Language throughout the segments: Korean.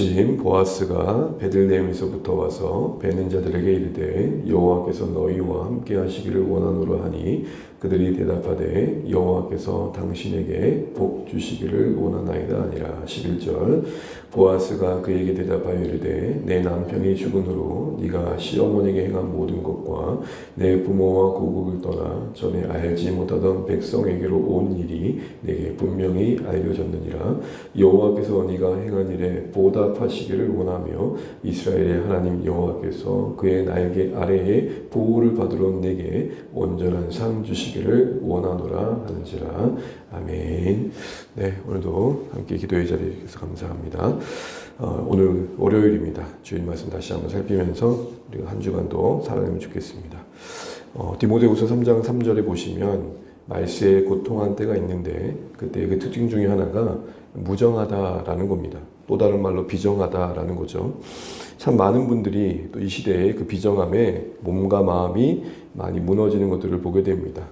마침 보아스가 베들레헴에서부터 와서 베는 자들에게 이르되 여호와께서 너희와 함께 하시기를 원하노라 하니 그들이 대답하되 여호와께서 당신에게 복 주시기를 원하나이다 아니라. 11절 보아스가 그에게 대답하여 이르되 내 남편이 죽은 후로 네가 시어머니에게 행한 모든 것과 내 부모와 고국을 떠나 전에 알지 못하던 백성에게로 온 일이 내게 분명히 알려졌느니라. 여호와께서 네가 행한 일에 보답하시기를 원하며 이스라엘의 하나님 여호와께서 그의 날개 아래에 보호를 받으러 내게 온전한 상 주시기를 원하노라 하는지라. 아멘. 네, 오늘도 함께 기도의 자리에 주셔서 감사합니다. 오늘 월요일입니다. 주일 말씀 다시 한번 살피면서 우리가 한 주간도 살아내면 좋겠습니다. 디모데후서 3장 3절에 보시면 말세에 고통한 때가 있는데 그때 그 특징 중에 하나가 무정하다라는 겁니다. 또 다른 말로 비정하다라는 거죠. 참 많은 분들이 또 이 시대에 그 비정함에 몸과 마음이 많이 무너지는 것들을 보게 됩니다.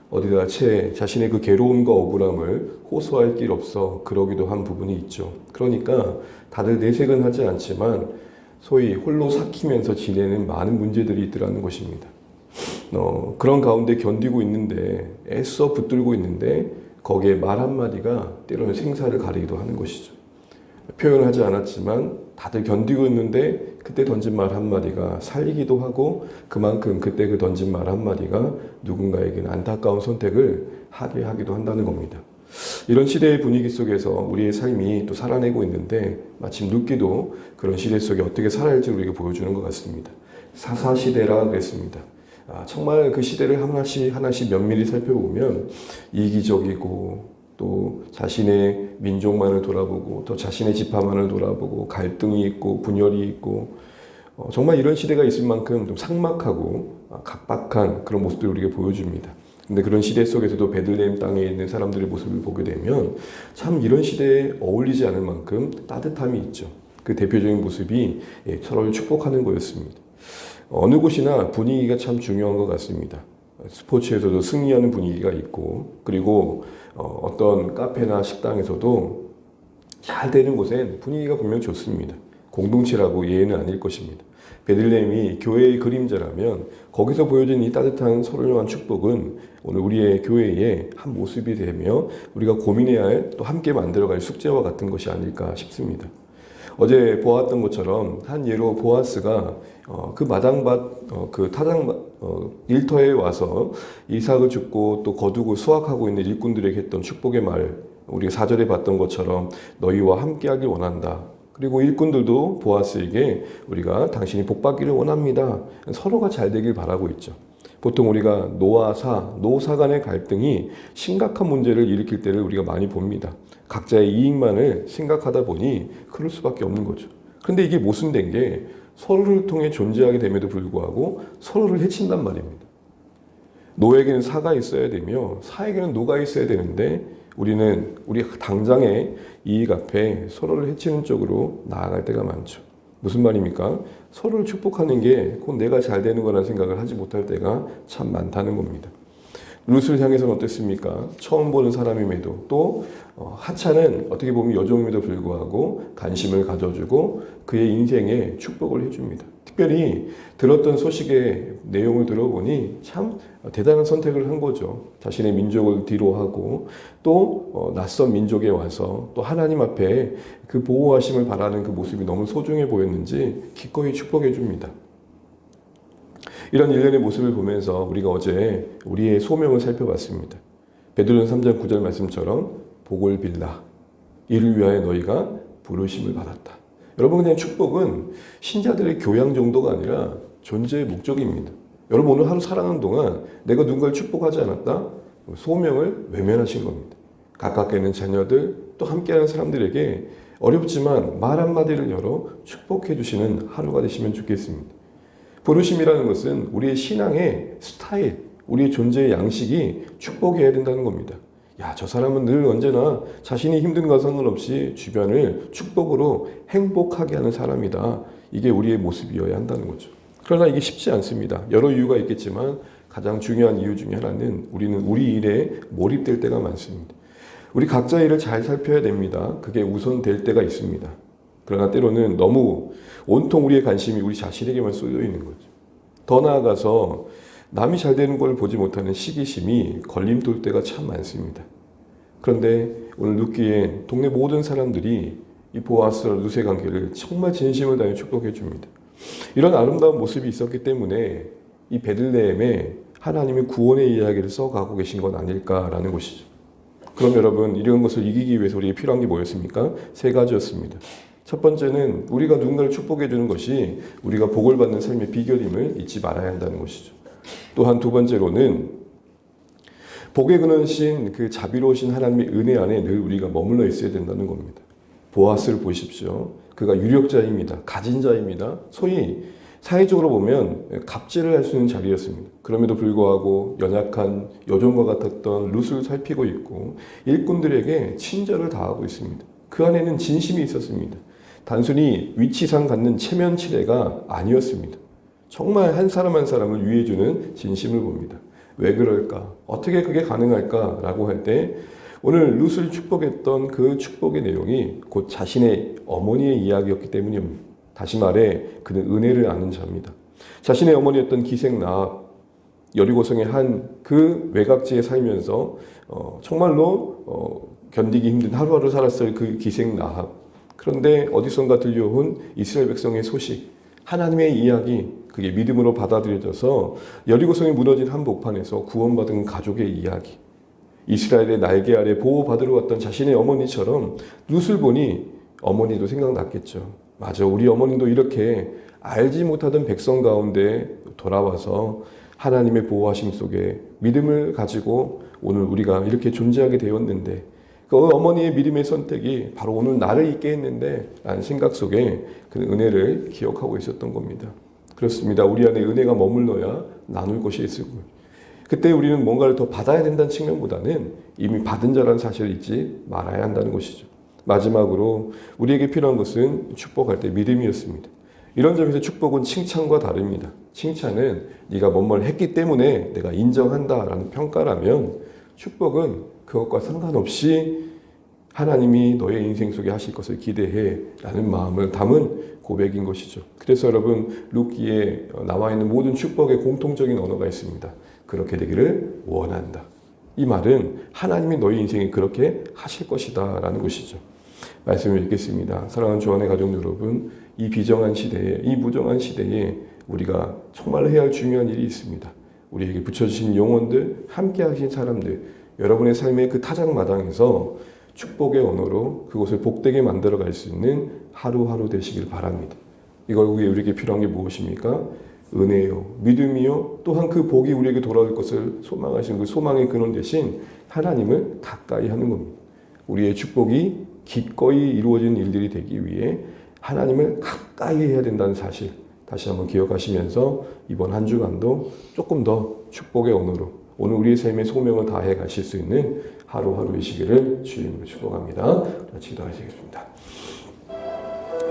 어디다 자신의 그 괴로움과 억울함을 호소할 길 없어 그러기도 한 부분이 있죠. 그러니까 다들 내색은 하지 않지만 소위 홀로 삭히면서 지내는 많은 문제들이 있더라는 것입니다. 그런 가운데 견디고 있는데 애써 붙들고 있는데 거기에 말 한마디가 때로는 생사를 가리기도 하는 것이죠. 표현을 하지 않았지만 다들 견디고 있는데 그때 던진 말 한마디가 살리기도 하고 그만큼 그때 그 던진 말 한마디가 누군가에게는 안타까운 선택을 하게 하기도 한다는 겁니다. 이런 시대의 분위기 속에서 우리의 삶이 또 살아내고 있는데 마침 눕기도 그런 시대 속에 어떻게 살아야 할지 우리에게 보여주는 것 같습니다. 사사시대라 그랬습니다. 정말 그 시대를 하나씩 하나씩 면밀히 살펴보면 이기적이고 또 자신의 민족만을 돌아보고 또 자신의 지파만을 돌아보고 갈등이 있고 분열이 있고 정말 이런 시대가 있을 만큼 좀 삭막하고 각박한 그런 모습들을 우리에게 보여줍니다. 근데 그런 시대 속에서도 베들레헴 땅에 있는 사람들의 모습을 보게 되면 참 이런 시대에 어울리지 않을 만큼 따뜻함이 있죠. 그 대표적인 모습이 서로를 축복하는 거였습니다. 어느 곳이나 분위기가 참 중요한 것 같습니다. 스포츠에서도 승리하는 분위기가 있고 그리고 어떤 카페나 식당에서도 잘 되는 곳엔 분위기가 분명 좋습니다. 공동체라고 예외는 아닐 것입니다. 베들레헴이 교회의 그림자라면 거기서 보여진 이 따뜻한 서로를 향한 축복은 오늘 우리의 교회의 한 모습이 되며 우리가 고민해야 할 또 함께 만들어갈 숙제와 같은 것이 아닐까 싶습니다. 어제 보았던 것처럼 한 예로 보아스가 그 마당밭, 그 타작밭, 일터에 와서 이삭을 줍고 또 거두고 수확하고 있는 일꾼들에게 했던 축복의 말, 우리가 4절에 봤던 것처럼 너희와 함께하길 원한다. 그리고 일꾼들도 보아스에게 우리가 당신이 복받기를 원합니다. 서로가 잘 되길 바라고 있죠. 보통 우리가 노사 간의 갈등이 심각한 문제를 일으킬 때를 우리가 많이 봅니다. 각자의 이익만을 생각하다 보니 그럴 수밖에 없는 거죠. 그런데 이게 모순된 게 서로를 통해 존재하게 됨에도 불구하고 서로를 해친단 말입니다. 노에게는 사가 있어야 되며 사에게는 노가 있어야 되는데 우리는 우리 당장의 이익 앞에 서로를 해치는 쪽으로 나아갈 때가 많죠. 무슨 말입니까? 서로를 축복하는 게 꼭 내가 잘 되는 거라는 생각을 하지 못할 때가 참 많다는 겁니다. 룻을 향해서는 어땠습니까? 처음 보는 사람임에도 또 하찮은 어떻게 보면 여종임에도 불구하고 관심을 가져주고 그의 인생에 축복을 해줍니다. 특별히 들었던 소식의 내용을 들어보니 참 대단한 선택을 한 거죠. 자신의 민족을 뒤로하고 또 낯선 민족에 와서 또 하나님 앞에 그 보호하심을 바라는 그 모습이 너무 소중해 보였는지 기꺼이 축복해 줍니다. 이런 일련의 모습을 보면서 우리가 어제 우리의 소명을 살펴봤습니다. 베드로전 3장 9절 말씀처럼 복을 빌라. 이를 위하여 너희가 부르심을 받았다. 여러분, 그냥 축복은 신자들의 교양 정도가 아니라 존재의 목적입니다. 여러분, 오늘 하루 살아가는 동안 내가 누군가를 축복하지 않았다? 소명을 외면하신 겁니다. 가깝게 있는 자녀들, 또 함께하는 사람들에게 어렵지만 말 한마디를 열어 축복해 주시는 하루가 되시면 좋겠습니다. 부르심이라는 것은 우리의 신앙의 스타일, 우리의 존재의 양식이 축복해야 된다는 겁니다. 야, 저 사람은 늘 언제나 자신이 힘든 것과 상관없이 주변을 축복으로 행복하게 하는 사람이다. 이게 우리의 모습이어야 한다는 거죠. 그러나 이게 쉽지 않습니다. 여러 이유가 있겠지만 가장 중요한 이유 중에 하나는 우리는 우리 일에 몰입될 때가 많습니다. 우리 각자의 일을 잘 살펴야 됩니다. 그게 우선될 때가 있습니다. 그러나 때로는 너무 온통 우리의 관심이 우리 자신에게만 쏠려 있는 거죠. 더 나아가서 남이 잘 되는 걸 보지 못하는 시기심이 걸림돌 때가 참 많습니다. 그런데 오늘 룻기에 동네 모든 사람들이 이 보아스와 룻의 관계를 정말 진심을 다해 축복해 줍니다. 이런 아름다운 모습이 있었기 때문에 이 베들레헴에 하나님의 구원의 이야기를 써가고 계신 건 아닐까라는 것이죠. 그럼 여러분, 이런 것을 이기기 위해서 우리에게 필요한 게 뭐였습니까? 세 가지였습니다. 첫 번째는 우리가 누군가를 축복해 주는 것이 우리가 복을 받는 삶의 비결임을 잊지 말아야 한다는 것이죠. 또한 두 번째로는 복의 근원이신 그 자비로우신 하나님의 은혜 안에 늘 우리가 머물러 있어야 된다는 겁니다. 보아스를 보십시오. 그가 유력자입니다. 가진 자입니다. 소위 사회적으로 보면 갑질을 할 수 있는 자리였습니다. 그럼에도 불구하고 연약한 여종과 같았던 룻을 살피고 있고 일꾼들에게 친절을 다하고 있습니다. 그 안에는 진심이 있었습니다. 단순히 위치상 갖는 체면치레가 아니었습니다. 정말 한 사람 한 사람을 위해주는 진심을 봅니다. 왜 그럴까? 어떻게 그게 가능할까? 라고 할 때 오늘 룻을 축복했던 그 축복의 내용이 곧 자신의 어머니의 이야기였기 때문입니다. 다시 말해 그는 은혜를 아는 자입니다. 자신의 어머니였던 기생 라합, 여리고성의 한 그 외곽지에 살면서 정말로 견디기 힘든 하루하루 살았을 그 기생 라합. 그런데 어디선가 들려온 이스라엘 백성의 소식, 하나님의 이야기, 그게 믿음으로 받아들여져서 여리고성이 무너진 한복판에서 구원받은 가족의 이야기, 이스라엘의 날개 아래 보호받으러 왔던 자신의 어머니처럼 룻을 보니 어머니도 생각났겠죠. 맞아, 우리 어머니도 이렇게 알지 못하던 백성 가운데 돌아와서 하나님의 보호하심 속에 믿음을 가지고 오늘 우리가 이렇게 존재하게 되었는데 그 어머니의 믿음의 선택이 바로 오늘 나를 있게 했는데 라는 생각 속에 그 은혜를 기억하고 있었던 겁니다. 그렇습니다. 우리 안에 은혜가 머물러야 나눌 것이 있을 거예요. 그때 우리는 뭔가를 더 받아야 된다는 측면보다는 이미 받은 자라는 사실을 잊지 말아야 한다는 것이죠. 마지막으로 우리에게 필요한 것은 축복할 때 믿음이었습니다. 이런 점에서 축복은 칭찬과 다릅니다. 칭찬은 네가 뭔 했기 때문에 내가 인정한다라는 평가라면 축복은 그것과 상관없이 하나님이 너의 인생 속에 하실 것을 기대해 라는 마음을 담은 고백인 것이죠. 그래서 여러분, 룻기에 나와 있는 모든 축복의 공통적인 언어가 있습니다. 그렇게 되기를 원한다. 이 말은 하나님이 너희 인생에 그렇게 하실 것이다 라는 것이죠. 말씀을 읽겠습니다. 사랑하는 주안의 가족 여러분, 이 비정한 시대에, 이 무정한 시대에 우리가 정말 해야 할 중요한 일이 있습니다. 우리에게 붙여주신 영혼들, 함께 하신 사람들, 여러분의 삶의 그 타작마당에서 축복의 언어로 그곳을 복되게 만들어갈 수 있는 하루하루 되시길 바랍니다. 이걸 위해 우리에게 필요한 게 무엇입니까? 은혜요, 믿음이요, 또한 그 복이 우리에게 돌아올 것을 소망하시는 그 소망의 근원 대신 하나님을 가까이 하는 겁니다. 우리의 축복이 기꺼이 이루어지는 일들이 되기 위해 하나님을 가까이 해야 된다는 사실 다시 한번 기억하시면서 이번 한 주간도 조금 더 축복의 언어로 오늘 우리의 삶의 소명을 다해 가실 수 있는 하루하루이시기를 주님으로 축복합니다. 기도하시겠습니다.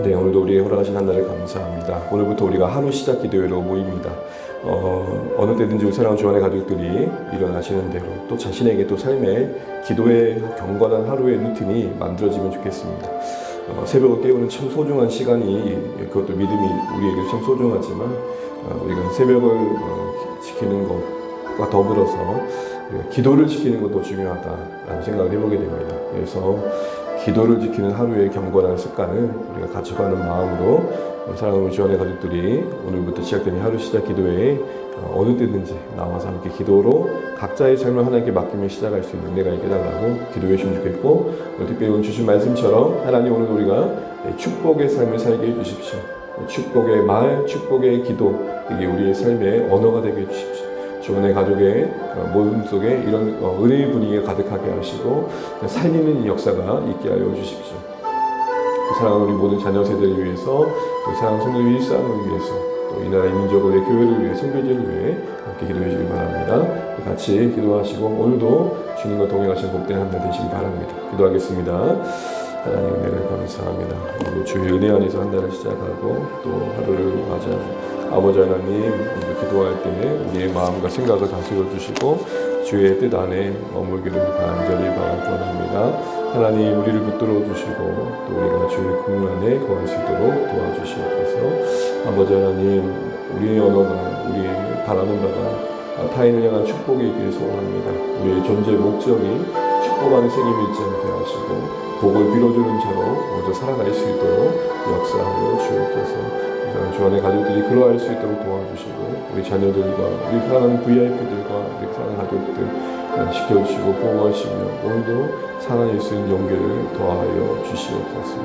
네, 오늘도 우리의 허락하신 한 달을 감사합니다. 오늘부터 우리가 하루 시작 기도회로 모입니다. 어느 때든지 우리 사랑하는 주안의 가족들이 일어나시는 대로 또 자신에게 또 삶의 기도의 경건한 하루의 루틴이 만들어지면 좋겠습니다. 새벽을 깨우는 참 소중한 시간이 그것도 믿음이 우리에게 참 소중하지만 우리가 새벽을 지키는 것과 더불어서 기도를 지키는 것도 중요하다라는 생각을 해보게 됩니다. 그래서 기도를 지키는 하루의 경건한 습관을 우리가 가져가는 마음으로 사랑하는 주안의 가족들이 오늘부터 시작되는 하루 시작 기도회에 어느 때든지 나와서 함께 기도로 각자의 삶을 하나님께 맡기며 시작할 수 있는 은혜가 있게 해달라고 기도해 주시면 좋겠고, 특별히 오늘 주신 말씀처럼 하나님 오늘 우리가 축복의 삶을 살게 해주십시오. 축복의 말, 축복의 기도, 이게 우리의 삶의 언어가 되게 해주십시오. 주안의 가족의 모임 속에 이런 은혜의 분위기가 가득하게 하시고 살리는 역사가 있게 하여 주십시오. 사랑하는 우리 모든 자녀 세대를 위해서, 또 사랑하는 성도의 일상을 위해서, 또 이 나라의 민족을 위해, 교회를 위해, 선교제를 위해 함께 기도해 주길 바랍니다. 같이 기도하시고 오늘도 주님과 동행하시는 복된 한 달 되시길 바랍니다. 기도하겠습니다. 하나님 은혜를 감사합니다. 오늘 주의 은혜 안에서 한 달을 시작하고 또 하루를 맞이합니다. 아버지 하나님, 오늘 기도할 때 우리의 마음과 생각을 다스려 주시고 주의 뜻 안에 머물기를 간절히 바랍니다. 하나님 우리를 붙들어 주시고 또 우리가 주의 국문 안에 거할 수 있도록 도와주시옵소서. 아버지 하나님, 우리의 언어가, 우리 바라는 바가 타인을 향한 축복이길 소원합니다. 우리의 존재 목적이 축복 안에 생김이 있지 않게 하시고 복을 빌어주는 자로 먼저 살아갈 수 있도록 역사하여 주옵소서. 주 안의 가족들이 그러할 수 있도록 도와주시고 우리 자녀들과 우리 사랑하는 VIP들과 우리 사랑하는 가족들 지켜주시고 보호하시며 오늘도 살아낼 수 있는 용기를 더하여 주시옵소서.